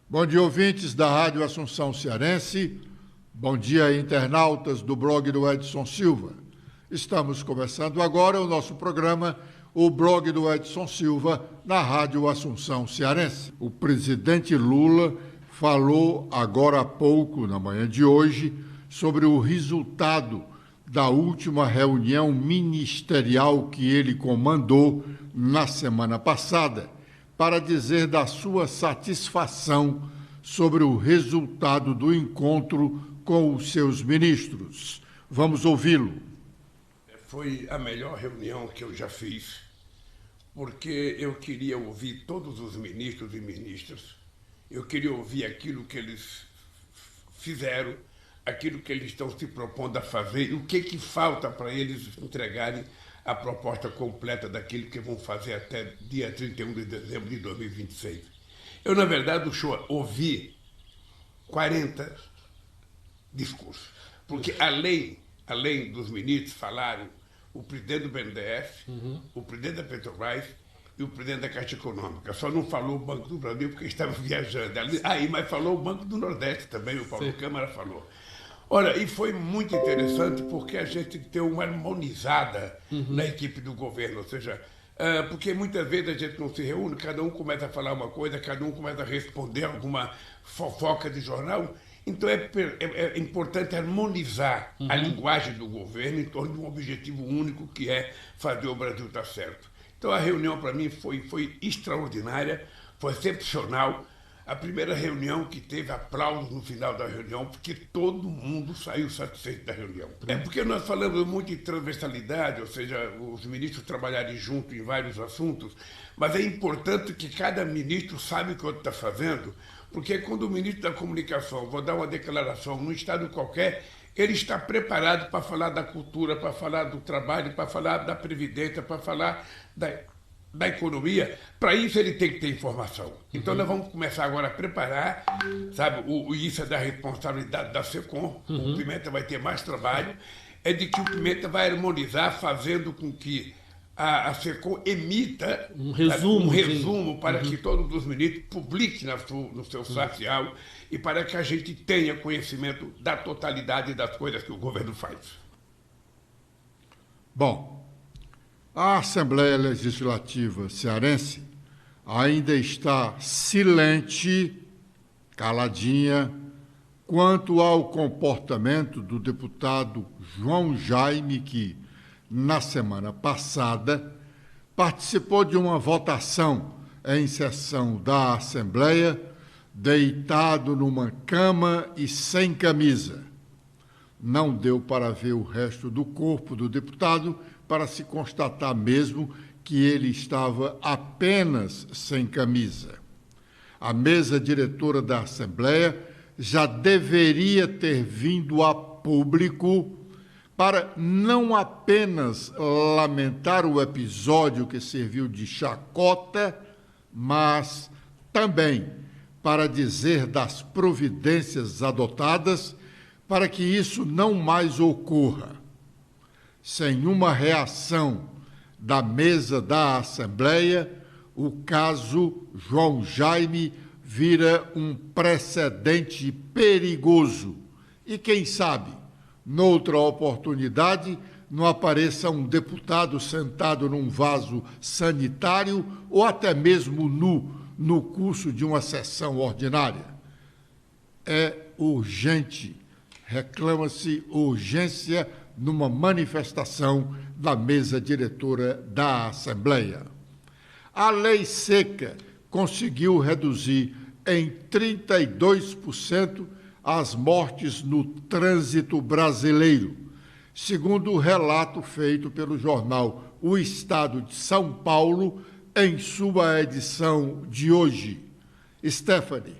Bom dia, ouvintes da Rádio Assunção Cearense. Bom dia, internautas do blog do Edson Silva. Estamos começando agora o nosso programa, o blog do Edson Silva, na Rádio Assunção Cearense. O presidente Lula falou agora há pouco, na manhã de hoje, sobre o resultado da última reunião ministerial que ele comandou na semana passada, para dizer da sua satisfação sobre o resultado do encontro com os seus ministros. Vamos ouvi-lo. Foi a melhor reunião que eu já fiz, porque eu queria ouvir todos os ministros e ministras, eu queria ouvir aquilo que eles fizeram, aquilo que eles estão se propondo a fazer, e o que falta para eles entregarem a proposta completa daquilo que vão fazer até dia 31 de dezembro de 2026. Eu, na verdade, ouvi 40 discursos, porque além dos ministros falaram o presidente do BNDES, o presidente da Petrobras e o presidente da Caixa Econômica. Só não falou o Banco do Brasil porque estava viajando. Mas falou o Banco do Nordeste também, o Paulo Câmara falou. Olha, e foi muito interessante porque a gente deu uma harmonizada na equipe do governo, ou seja, porque muitas vezes a gente não se reúne, cada um começa a falar uma coisa, cada um começa a responder alguma fofoca de jornal. Então é importante harmonizar a linguagem do governo em torno de um objetivo único, que é fazer o Brasil estar certo. Então a reunião para mim foi extraordinária, foi excepcional. A primeira reunião que teve aplausos no final da reunião, porque todo mundo saiu satisfeito da reunião. É porque nós falamos muito em transversalidade, ou seja, os ministros trabalharem juntos em vários assuntos, mas é importante que cada ministro saiba o que o outro está fazendo, porque quando o ministro da Comunicação vou dar uma declaração num estado qualquer, ele está preparado para falar da cultura, para falar do trabalho, para falar da previdência, para falar da economia. Para isso ele tem que ter informação. Então nós vamos começar agora a preparar, sabe, isso é da responsabilidade da SECOM, o Pimenta vai ter mais trabalho, é de que o Pimenta vai harmonizar, fazendo com que a SECOM emita um resumo para que todos os ministros publiquem no seu social e para que a gente tenha conhecimento da totalidade das coisas que o governo faz. Bom, a Assembleia Legislativa cearense ainda está silente, caladinha, quanto ao comportamento do deputado João Jaime, que, na semana passada, participou de uma votação em sessão da Assembleia, deitado numa cama e sem camisa. Não deu para ver o resto do corpo do deputado, para se constatar mesmo que ele estava apenas sem camisa. A mesa diretora da Assembleia já deveria ter vindo a público para não apenas lamentar o episódio que serviu de chacota, mas também para dizer das providências adotadas para que isso não mais ocorra. Sem uma reação da mesa da Assembleia, o caso João Jaime vira um precedente perigoso. E quem sabe, noutra oportunidade, não apareça um deputado sentado num vaso sanitário ou até mesmo nu no curso de uma sessão ordinária. É urgente, reclama-se urgência numa manifestação da mesa diretora da Assembleia. A lei seca conseguiu reduzir em 32% as mortes no trânsito brasileiro, segundo o relato feito pelo jornal O Estado de São Paulo, em sua edição de hoje. Stephanie.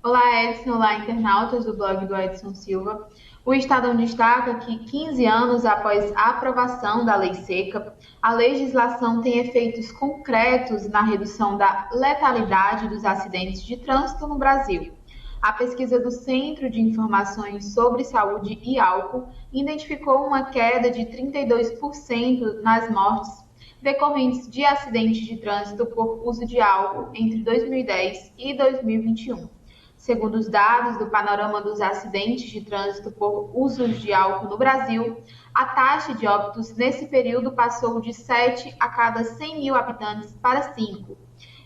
Olá, Edson. Olá, internautas do blog do Edson Silva. O Estadão destaca que 15 anos após a aprovação da lei seca, a legislação tem efeitos concretos na redução da letalidade dos acidentes de trânsito no Brasil. A pesquisa do Centro de Informações sobre Saúde e Álcool identificou uma queda de 32% nas mortes decorrentes de acidentes de trânsito por uso de álcool entre 2010 e 2021. Segundo os dados do panorama dos acidentes de trânsito por uso de álcool no Brasil, a taxa de óbitos nesse período passou de 7 a cada 100 mil habitantes para 5.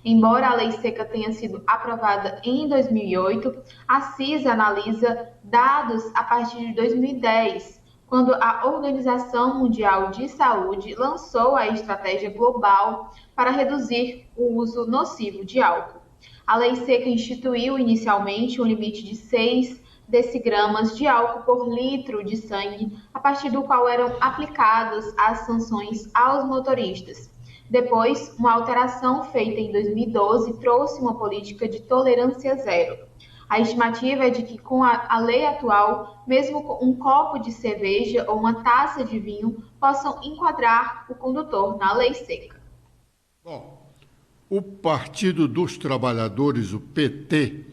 Embora a lei seca tenha sido aprovada em 2008, a CISA analisa dados a partir de 2010, quando a Organização Mundial de Saúde lançou a estratégia global para reduzir o uso nocivo de álcool. A lei seca instituiu inicialmente um limite de 6 decigramas de álcool por litro de sangue, a partir do qual eram aplicadas as sanções aos motoristas. Depois, uma alteração feita em 2012 trouxe uma política de tolerância zero. A estimativa é de que, com a lei atual, mesmo um copo de cerveja ou uma taça de vinho possam enquadrar o condutor na lei seca. Bom, o Partido dos Trabalhadores, o PT,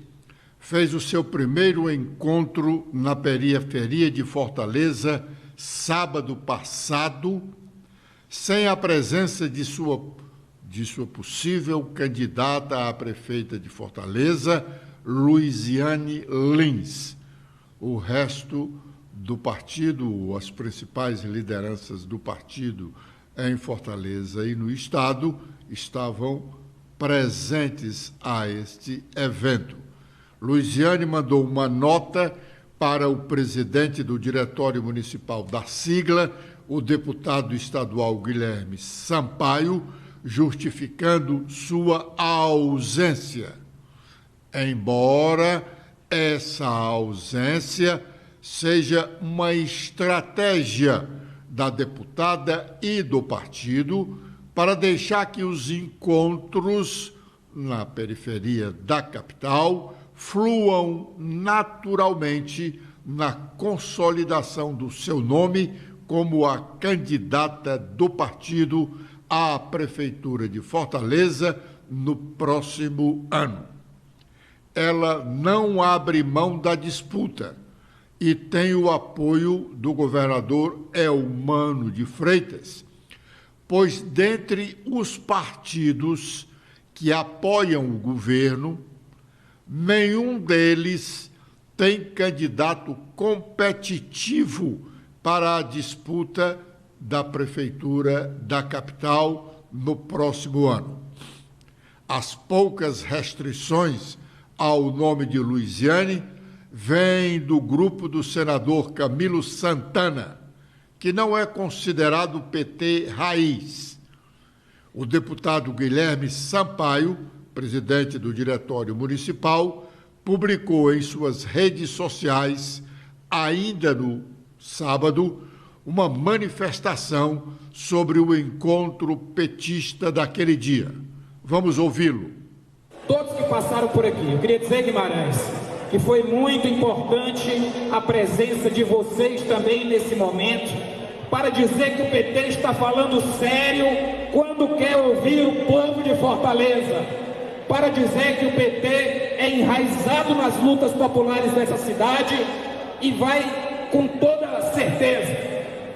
fez o seu primeiro encontro na periferia de Fortaleza, sábado passado, sem a presença de sua possível candidata a prefeita de Fortaleza, Luiziane Lins. O resto do partido, as principais lideranças do partido em Fortaleza e no estado, estavam presentes a este evento. Luiziane mandou uma nota para o presidente do Diretório Municipal da sigla, o deputado estadual Guilherme Sampaio, justificando sua ausência. Embora essa ausência seja uma estratégia da deputada e do partido para deixar que os encontros na periferia da capital fluam naturalmente na consolidação do seu nome como a candidata do partido à Prefeitura de Fortaleza no próximo ano. Ela não abre mão da disputa e tem o apoio do governador Eumano de Freitas, pois dentre os partidos que apoiam o governo, nenhum deles tem candidato competitivo para a disputa da Prefeitura da capital no próximo ano. As poucas restrições ao nome de Luiziane vêm do grupo do senador Camilo Santana, que não é considerado PT raiz. O deputado Guilherme Sampaio, presidente do Diretório Municipal, publicou em suas redes sociais, ainda no sábado, uma manifestação sobre o encontro petista daquele dia. Vamos ouvi-lo. Todos que passaram por aqui, eu queria dizer, Guimarães, que foi muito importante a presença de vocês também nesse momento, para dizer que o PT está falando sério quando quer ouvir o povo de Fortaleza, para dizer que o PT é enraizado nas lutas populares dessa cidade e vai, com toda certeza,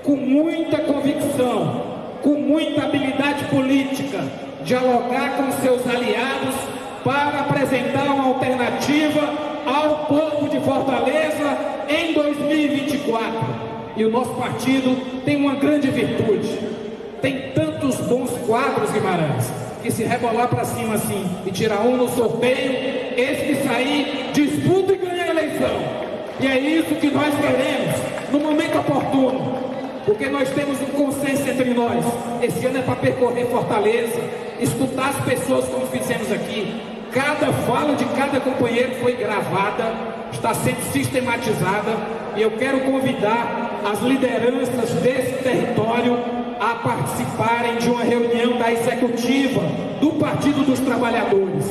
com muita convicção, com muita habilidade política, dialogar com seus aliados para apresentar uma alternativa ao povo de Fortaleza em 2024. E o nosso partido tem uma grande virtude, tem tantos bons quadros, Guimarães, que se rebolar para cima assim e tirar um no sorteio, esse que sair disputa e ganha a eleição. E é isso que nós queremos no momento oportuno, porque nós temos um consenso entre nós. Esse ano é para percorrer Fortaleza, escutar as pessoas como fizemos aqui. Cada fala de cada companheiro foi gravada, está sendo sistematizada, e eu quero convidar as lideranças desse território a participarem de uma reunião da executiva do Partido dos Trabalhadores,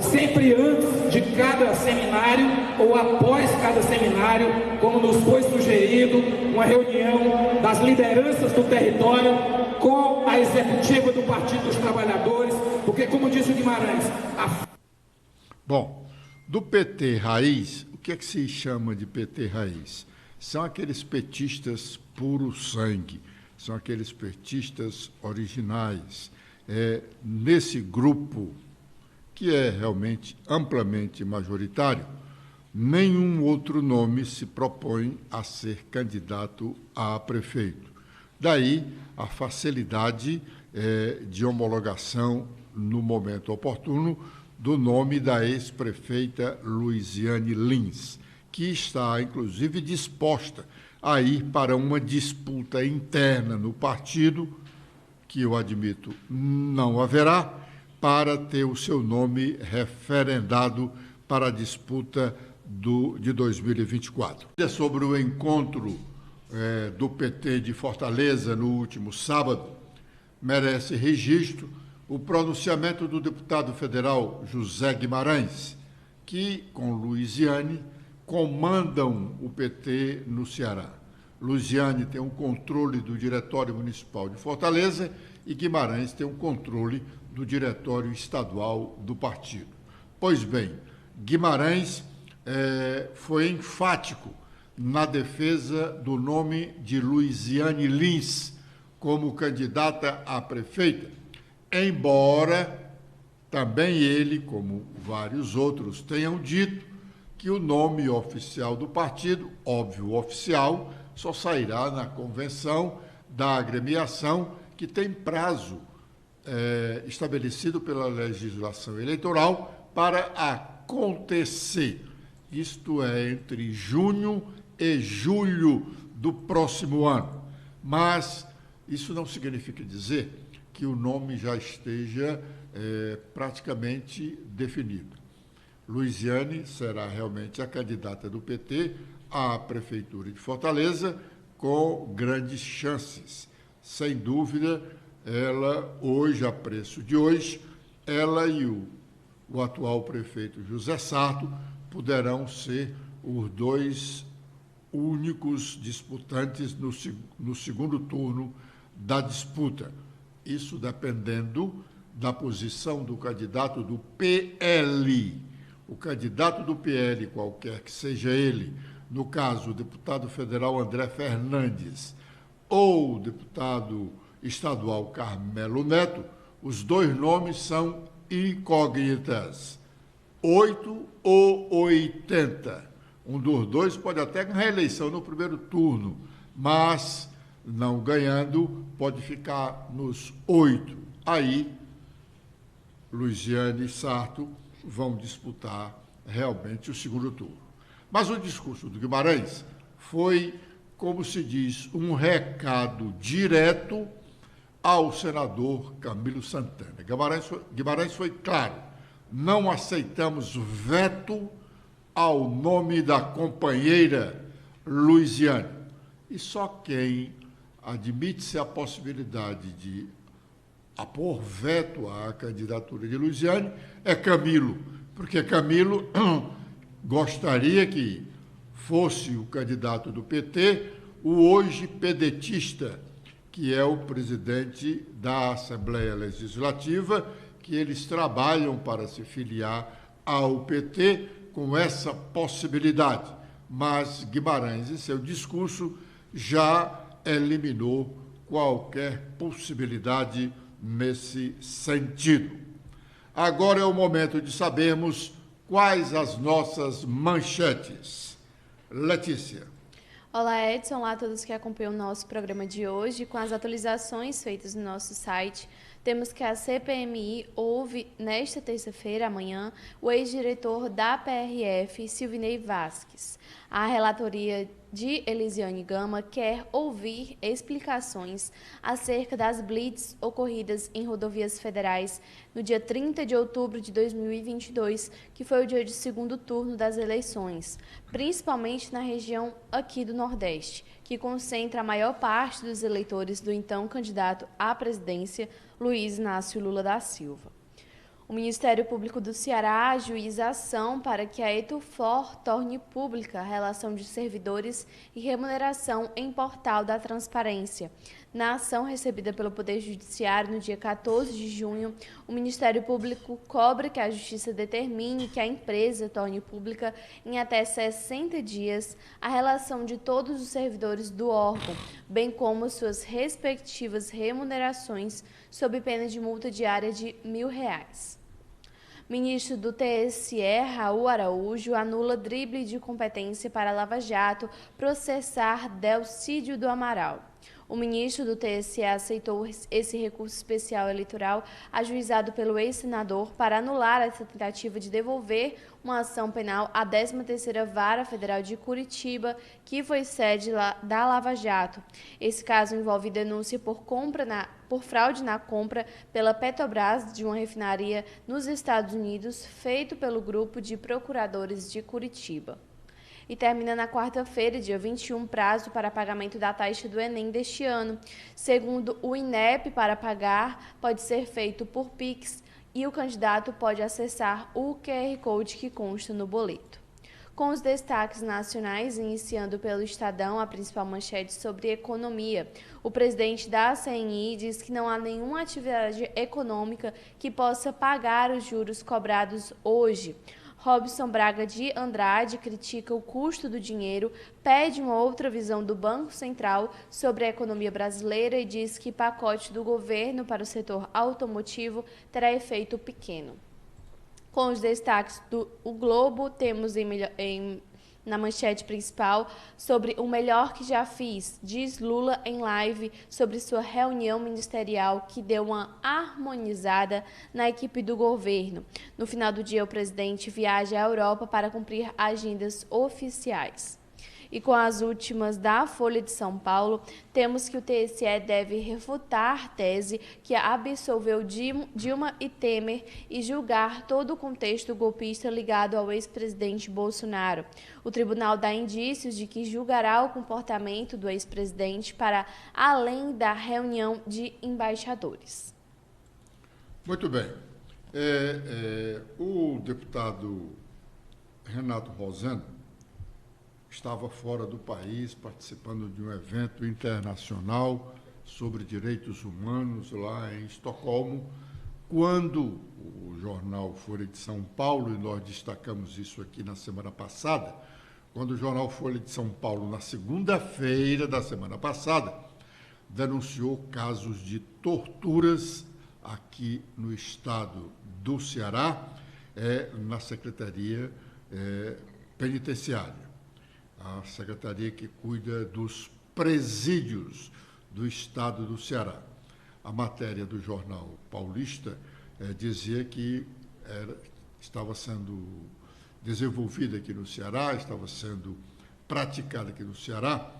sempre antes de cada seminário ou após cada seminário, como nos foi sugerido, uma reunião das lideranças do território com a executiva do Partido dos Trabalhadores, porque, como disse o Guimarães... Bom, do PT raiz, o que é que se chama de PT raiz? São aqueles petistas puro sangue, são aqueles petistas originais. Nesse grupo, que é realmente amplamente majoritário, nenhum outro nome se propõe a ser candidato a prefeito. Daí a facilidade de homologação, no momento oportuno, do nome da ex-prefeita Luiziane Lins, que está, inclusive, disposta a ir para uma disputa interna no partido, que eu admito não haverá, para ter o seu nome referendado para a disputa de 2024. Sobre o encontro do PT de Fortaleza no último sábado, merece registro o pronunciamento do deputado federal José Guimarães, que, com Luiziane, comandam o PT no Ceará. Luiziane tem um controle do Diretório Municipal de Fortaleza e Guimarães tem um controle do Diretório Estadual do partido. Pois bem, Guimarães foi enfático na defesa do nome de Luiziane Lins como candidata a prefeita, embora também ele, como vários outros, tenham dito que o nome oficial do partido, óbvio oficial, só sairá na convenção da agremiação, que tem prazo estabelecido pela legislação eleitoral para acontecer. Isto é, entre junho e julho do próximo ano. Mas isso não significa dizer que o nome já esteja praticamente definido. Luiziane será realmente a candidata do PT à Prefeitura de Fortaleza, com grandes chances. Sem dúvida, ela, hoje, a preço de hoje, ela e o atual prefeito José Sarto poderão ser os dois únicos disputantes no segundo turno da disputa. Isso dependendo da posição do candidato do PL. O candidato do PL, qualquer que seja ele, no caso, o deputado federal André Fernandes ou o deputado estadual Carmelo Neto, os dois nomes são incógnitas. 8 ou 80. Um dos dois pode até ganhar a eleição no primeiro turno, mas, não ganhando, pode ficar nos 8. Aí, Luiziane e Sarto vão disputar realmente o segundo turno. Mas o discurso do Guimarães foi, como se diz, um recado direto ao senador Camilo Santana. Guimarães foi claro: não aceitamos veto ao nome da companheira Luiziane. E só quem admite-se a possibilidade de apor veto à candidatura de Luiziane é Camilo, porque Camilo gostaria que fosse o candidato do PT, o hoje pedetista, que é o presidente da Assembleia Legislativa, que eles trabalham para se filiar ao PT com essa possibilidade. Mas Guimarães, em seu discurso, já eliminou qualquer possibilidade nesse sentido. Agora é o momento de sabermos quais as nossas manchetes. Letícia. Olá, Edson. Olá a todos que acompanham o nosso programa de hoje. Com as atualizações feitas no nosso site, temos que a CPMI ouve, nesta terça-feira, amanhã, o ex-diretor da PRF, Silvinei Vasques. A relatoria de Elisiane Gama quer ouvir explicações acerca das blitz ocorridas em rodovias federais no dia 30 de outubro de 2022, que foi o dia de segundo turno das eleições, principalmente na região aqui do Nordeste, que concentra a maior parte dos eleitores do então candidato à presidência, Luiz Inácio Lula da Silva. O Ministério Público do Ceará ajuiza a ação para que a Etufor torne pública a relação de servidores e remuneração em portal da transparência. Na ação recebida pelo Poder Judiciário no dia 14 de junho, o Ministério Público cobra que a Justiça determine que a empresa torne pública em até 60 dias a relação de todos os servidores do órgão, bem como suas respectivas remunerações, sob pena de multa diária de R$ 1.000. Ministro do TSE, Raul Araújo, anula drible de competência para Lava Jato processar Delcídio do Amaral. O ministro do TSE aceitou esse recurso especial eleitoral ajuizado pelo ex-senador para anular essa tentativa de devolver uma ação penal à 13ª Vara Federal de Curitiba, que foi sede da Lava Jato. Esse caso envolve denúncia por fraude na compra pela Petrobras de uma refinaria nos Estados Unidos, feito pelo grupo de procuradores de Curitiba. E termina na quarta-feira, dia 21, prazo para pagamento da taxa do Enem deste ano. Segundo o INEP, para pagar pode ser feito por Pix e o candidato pode acessar o QR Code que consta no boleto. Com os destaques nacionais, iniciando pelo Estadão, a principal manchete sobre economia. O presidente da CNI diz que não há nenhuma atividade econômica que possa pagar os juros cobrados hoje. Robson Braga de Andrade critica o custo do dinheiro, pede uma outra visão do Banco Central sobre a economia brasileira e diz que pacote do governo para o setor automotivo terá efeito pequeno. Com os destaques do Globo, temos na manchete principal sobre o melhor que já fiz, diz Lula em live sobre sua reunião ministerial que deu uma harmonizada na equipe do governo. No final do dia, o presidente viaja à Europa para cumprir agendas oficiais. E com as últimas da Folha de São Paulo, temos que o TSE deve refutar a tese que absolveu Dilma e Temer e julgar todo o contexto golpista ligado ao ex-presidente Bolsonaro. O tribunal dá indícios de que julgará o comportamento do ex-presidente para além da reunião de embaixadores. Muito bem. O deputado Renato Rosendo estava fora do país, participando de um evento internacional sobre direitos humanos lá em Estocolmo, quando o jornal Folha de São Paulo, e nós destacamos isso aqui na semana passada, quando o jornal Folha de São Paulo, na segunda-feira da semana passada, denunciou casos de torturas aqui no estado do Ceará, na Secretaria Penitenciária. A secretaria que cuida dos presídios do estado do Ceará. A matéria do jornal Paulista dizia que estava sendo desenvolvida aqui no Ceará, estava sendo praticada aqui no Ceará,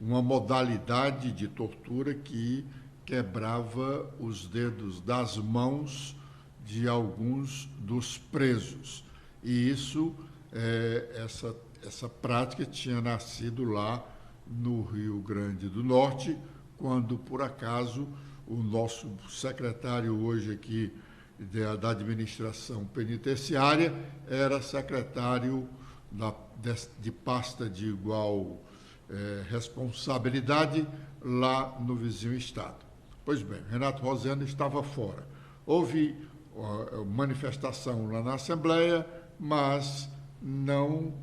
uma modalidade de tortura que quebrava os dedos das mãos de alguns dos presos. E isso, essa prática tinha nascido lá no Rio Grande do Norte, quando, por acaso, o nosso secretário hoje aqui da administração penitenciária era secretário de pasta de igual responsabilidade lá no vizinho estado. Pois bem, Renato Rosendo estava fora. Houve manifestação lá na Assembleia, mas não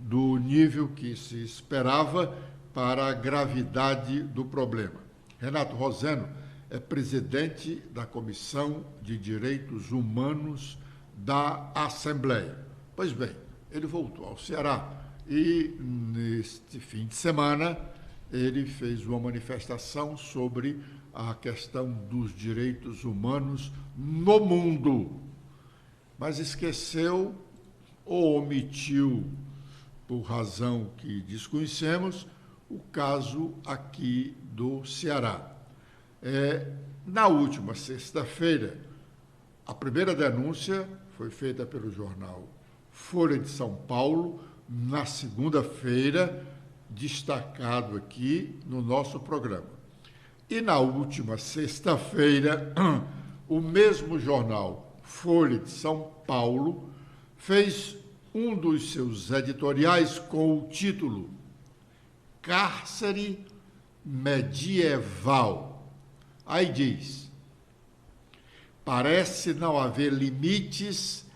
do nível que se esperava para a gravidade do problema. Renato Rosendo é presidente da Comissão de Direitos Humanos da Assembleia. Pois bem, ele voltou ao Ceará e, neste fim de semana, ele fez uma manifestação sobre a questão dos direitos humanos no mundo, mas esqueceu ou omitiu, por razão que desconhecemos, o caso aqui do Ceará. Na última sexta-feira, a primeira denúncia foi feita pelo jornal Folha de São Paulo, na segunda-feira, destacado aqui no nosso programa. E na última sexta-feira, o mesmo jornal Folha de São Paulo fez um dos seus editoriais com o título Cárcere medieval. Aí diz: parece não haver limites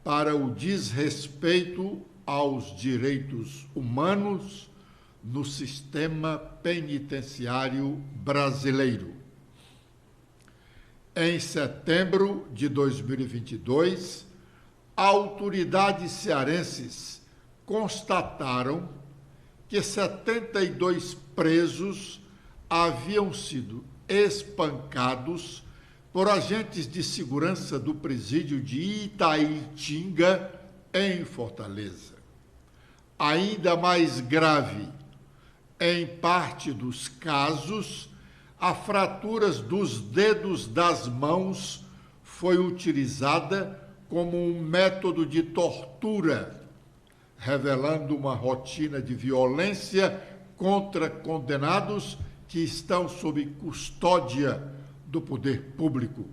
para o desrespeito aos direitos humanos no sistema penitenciário brasileiro. Em setembro de 2022, autoridades cearenses constataram que 72 presos haviam sido espancados por agentes de segurança do presídio de Itaitinga, em Fortaleza. Ainda mais grave, em parte dos casos, a fratura dos dedos das mãos foi utilizada como um método de tortura, revelando uma rotina de violência contra condenados que estão sob custódia do poder público.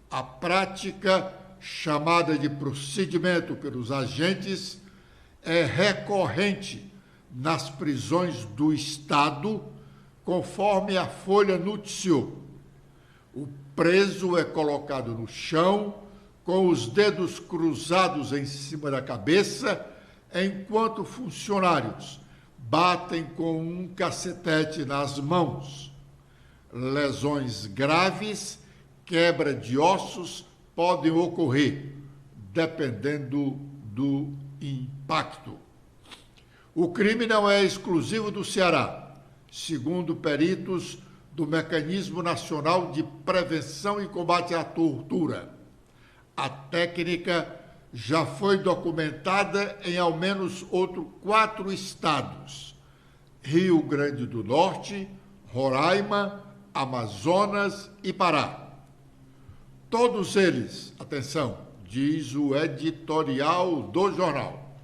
A prática, chamada de procedimento pelos agentes, é recorrente nas prisões do Estado, conforme a Folha noticiou. O preso é colocado no chão, com os dedos cruzados em cima da cabeça, enquanto funcionários batem com um cacetete nas mãos. Lesões graves, quebra de ossos podem ocorrer, dependendo do impacto. O crime não é exclusivo do Ceará. Segundo peritos do Mecanismo Nacional de Prevenção e Combate à Tortura, a técnica já foi documentada em ao menos outros 4 estados: Rio Grande do Norte, Roraima, Amazonas e Pará. Todos eles, atenção, diz o editorial do jornal,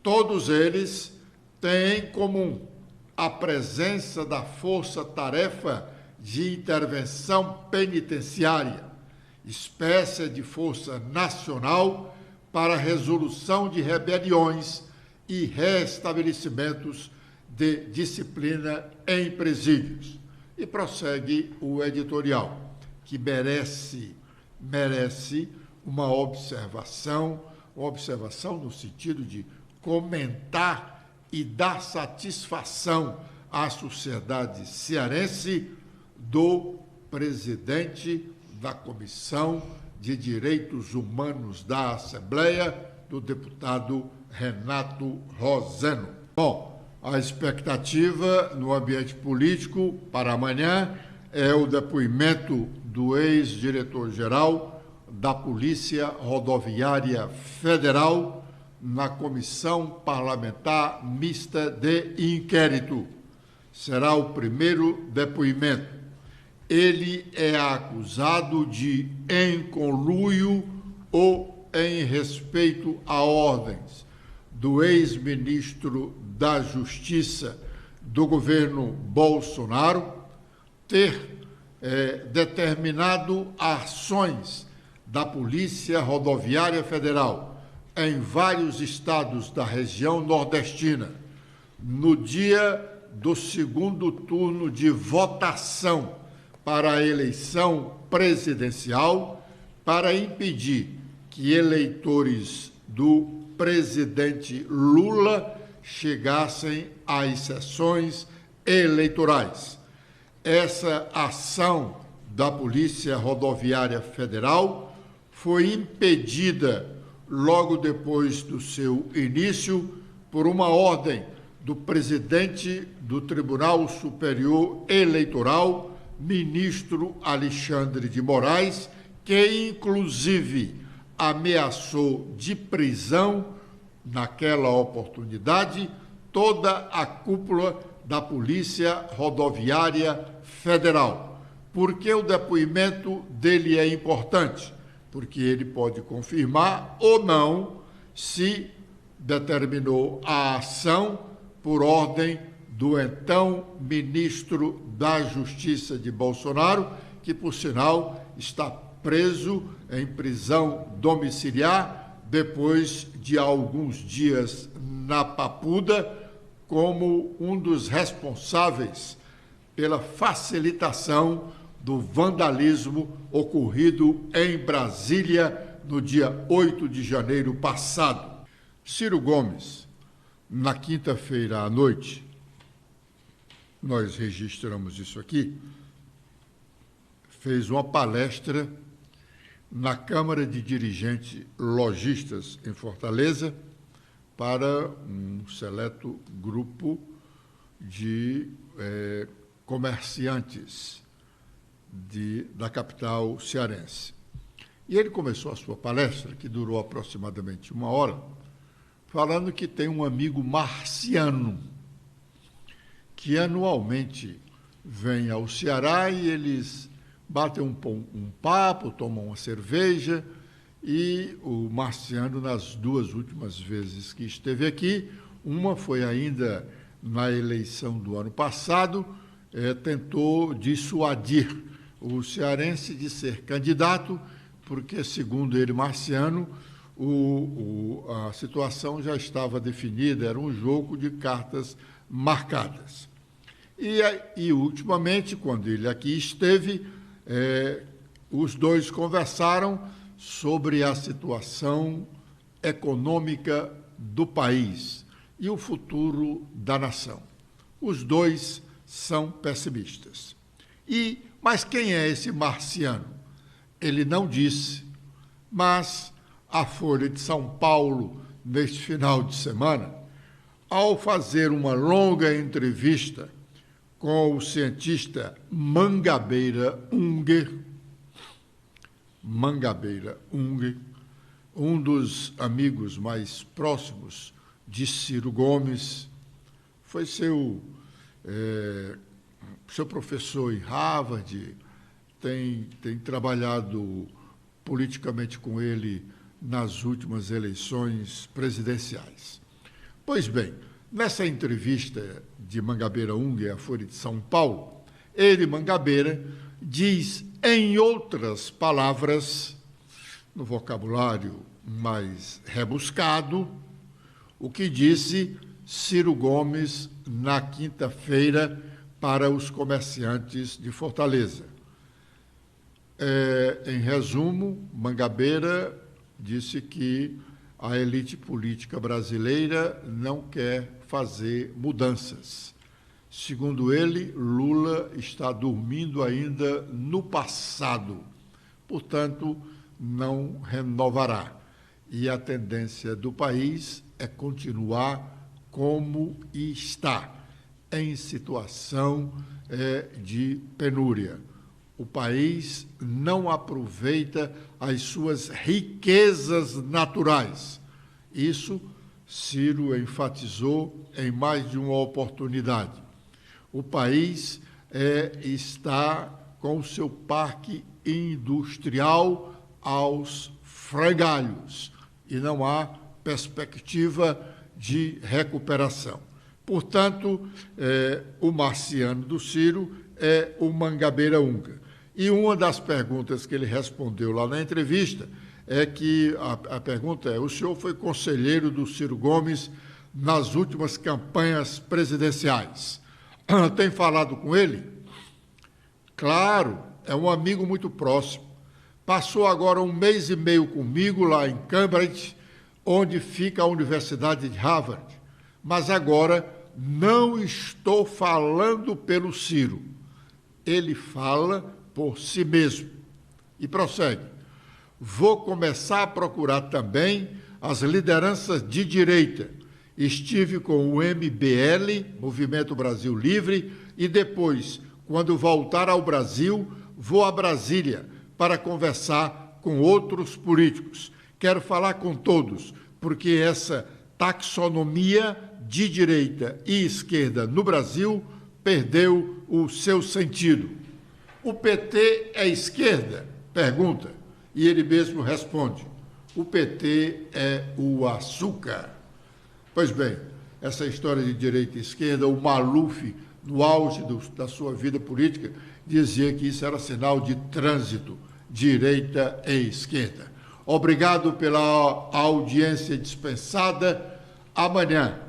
todos eles têm em comum a presença da Força-Tarefa de Intervenção Penitenciária, espécie de força nacional para a resolução de rebeliões e reestabelecimentos de disciplina em presídios. E prossegue o editorial, que merece uma observação no sentido de comentar e dar satisfação à sociedade cearense do presidente da Comissão de Direitos Humanos da Assembleia, do deputado Renato Roseno. Bom, a expectativa no ambiente político para amanhã é o depoimento do ex-diretor-geral da Polícia Rodoviária Federal na Comissão Parlamentar Mista de Inquérito. Será o primeiro depoimento. Ele é acusado de, em conluio ou em respeito a ordens do ex-ministro da Justiça do governo Bolsonaro, ter determinado ações da Polícia Rodoviária Federal em vários estados da região nordestina, no dia do segundo turno de votação para a eleição presidencial, para impedir que eleitores do presidente Lula chegassem às sessões eleitorais. Essa ação da Polícia Rodoviária Federal foi impedida logo depois do seu início por uma ordem do presidente do Tribunal Superior Eleitoral, ministro Alexandre de Moraes, que inclusive ameaçou de prisão, naquela oportunidade, toda a cúpula da Polícia Rodoviária Federal. Por que o depoimento dele é importante? Porque ele pode confirmar ou não se determinou a ação por ordem do então ministro da Justiça de Bolsonaro, que, por sinal, está preso em prisão domiciliar depois de alguns dias na Papuda, como um dos responsáveis pela facilitação do vandalismo ocorrido em Brasília no dia 8 de janeiro passado. Ciro Gomes, na quinta-feira à noite, nós registramos isso aqui, fez uma palestra na Câmara de Dirigentes Lojistas em Fortaleza para um seleto grupo de comerciantes da capital cearense. E ele começou a sua palestra, que durou aproximadamente 1 hora, falando que tem um amigo marciano que anualmente vem ao Ceará e eles batem um papo, tomam uma cerveja, e o marciano, nas 2 últimas vezes que esteve aqui, uma foi ainda na eleição do ano passado, tentou dissuadir o cearense de ser candidato, porque, segundo ele, marciano, a situação já estava definida, era um jogo de cartas marcadas. E ultimamente, quando ele aqui esteve, os dois conversaram sobre a situação econômica do país e o futuro da nação. Os dois são pessimistas. Mas quem é esse marciano? Ele não disse, mas a Folha de São Paulo, neste final de semana, ao fazer uma longa entrevista com o cientista Mangabeira Unger, um dos amigos mais próximos de Ciro Gomes, foi seu professor em Harvard, tem trabalhado politicamente com ele nas últimas eleições presidenciais. Pois bem, nessa entrevista de Mangabeira Unger à Folha de São Paulo, ele, Mangabeira, diz, em outras palavras, no vocabulário mais rebuscado, o que disse Ciro Gomes na quinta-feira para os comerciantes de Fortaleza. Em resumo, Mangabeira disse que a elite política brasileira não quer fazer mudanças. Segundo ele, Lula está dormindo ainda no passado, portanto, não renovará. E a tendência do país é continuar como está, em situação de penúria. O país não aproveita as suas riquezas naturais. Isso Ciro enfatizou em mais de uma oportunidade. O país está com o seu parque industrial aos frangalhos e não há perspectiva de recuperação. Portanto, o marciano do Ciro é o Mangabeira Unger. E uma das perguntas que ele respondeu lá na entrevista é que a pergunta é: o senhor foi conselheiro do Ciro Gomes nas últimas campanhas presidenciais. Tem falado com ele? Claro, é um amigo muito próximo. Passou agora 1 mês e meio comigo lá em Cambridge, onde fica a Universidade de Harvard. Mas agora não estou falando pelo Ciro. Ele fala por si mesmo. E prossegue. Vou começar a procurar também as lideranças de direita. Estive com o MBL, Movimento Brasil Livre, e depois, quando voltar ao Brasil, vou a Brasília para conversar com outros políticos. Quero falar com todos, porque essa taxonomia de direita e esquerda no Brasil perdeu o seu sentido. O PT é esquerda? Pergunta. E ele mesmo responde, o PT é o açúcar. Pois bem, essa história de direita e esquerda, o Maluf, no auge da sua vida política, dizia que isso era sinal de trânsito, direita e esquerda. Obrigado pela audiência dispensada. Amanhã,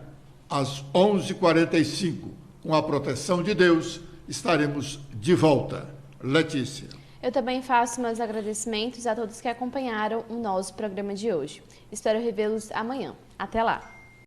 às 11h45, com a proteção de Deus, estaremos de volta. Letícia. Eu também faço meus agradecimentos a todos que acompanharam o nosso programa de hoje. Espero revê-los amanhã. Até lá!